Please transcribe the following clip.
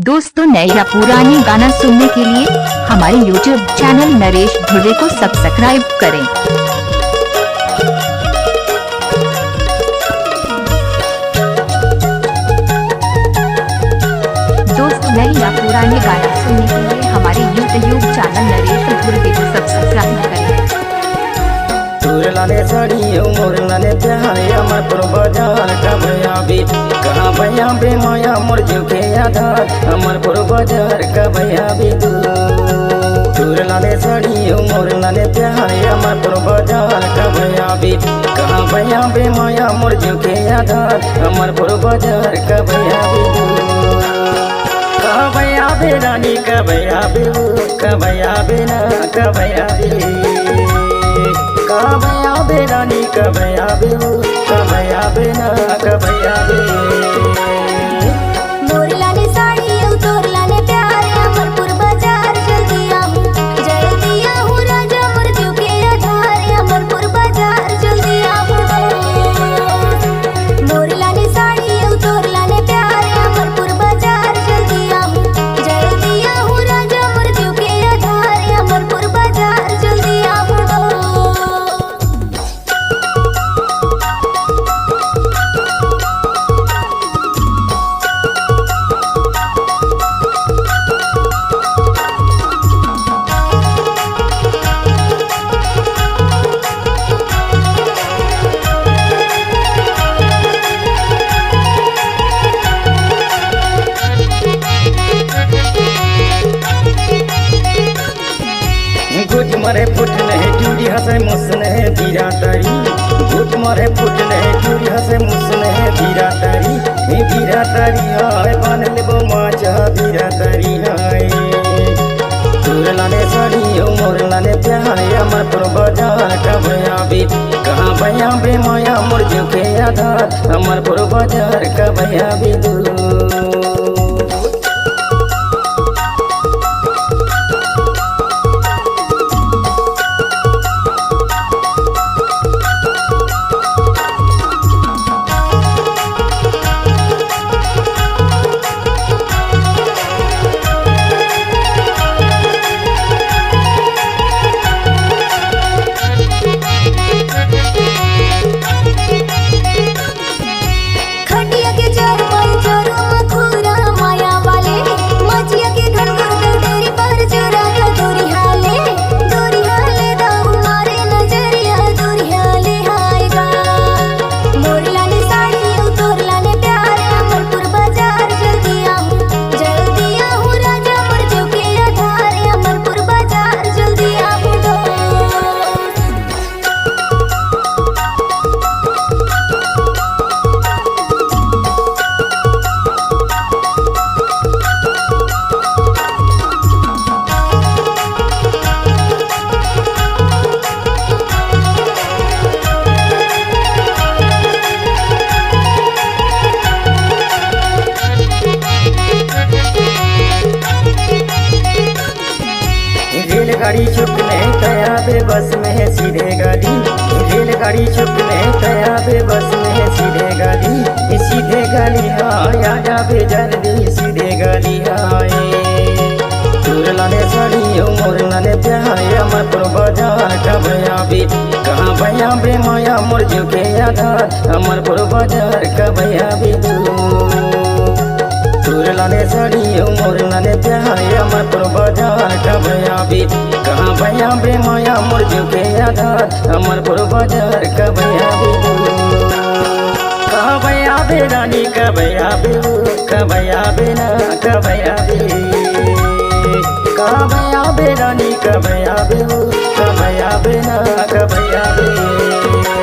दोस्तों, नए या पुराने गाना सुनने के लिए हमारे YouTube चैनल नरेश धुर्वे को सब्सक्राइब करें। दोस्तों, नए या पुराने गाना सुनने के लिए हमारे YouTube चैनल नरेश धुर्वे को सब्सक्राइब करें। लाने साड़ी मोर लाने प्यारे अमर पुर बाजार का भैया भी कहाँ भैया बे माया मोर जीव के आधार अमर पुर बाजार का भैया भी दूर लाने साड़ी मोर लाने प्यारे अमर पुर बाजार का भैया भी कहाँ भैया बे माया मोर जीव के आधार अमर पुर बाजार का भैया भी कहाँ भैया बे रानी का भैया भी का भैया बे ना का भैया भी कबया बे रानी कबया बे कबया बे ना कबया बे मोर लाने साड़ी तोर लाने प्यारे अमरपुर बाजार जल्दी आहूँ राजा मोर जीव के आधार अमरपुर बाजार जल्दी आहूँ मोर लाने साड़ी तोर लाने प्यारे अमरपुर बाजार जल्दी आहूँ राजा मोर जीव के आधार अमरपुर बाजार जल्दी आहूँ। गुट मरे फुट नहीं चूड़ी हंसे मुस नहीं बीरा तारी गुट मरे फुट नहीं चूड़ी हंसे मुस नहीं बीरा तारी हाय बन लेबो माचा बीरा तारी हाय तोर लाने साड़ी मोर लाने प्यारे अमर पुर बाजार का भैया भी कहाँ भैया बे माया मोर जीव के आधार अमर पुर बाजार का भैया भी रेलगाड़ी चुपने तया बे बस में है सीधे गाड़ी रेलगाड़ी चुपने तया बे बस में है सीधे गाड़ी हाय आजा बे जल्दी सीधे गाड़ी हाय तोर लाने साड़ी मोर लाने प्यारे अमर पुर बाजार का भैया भी कहाँ भैया बे माया मोर जीव के आधार अमर पुर बाजार का भैया भी तोर लाने साड़ी मोर लाने प्यारे अमर पुर बाजार का भैया भी कहाँ भैया बे माया मोर जीव के आधार अमर पुर बाजार का भैया भी कहाँ भैया बे रानी का भैया भी का भैया बे ना का भैया भी कहाँ भैया बे रानी का भैया भी का भैया बे ना का भैया भी।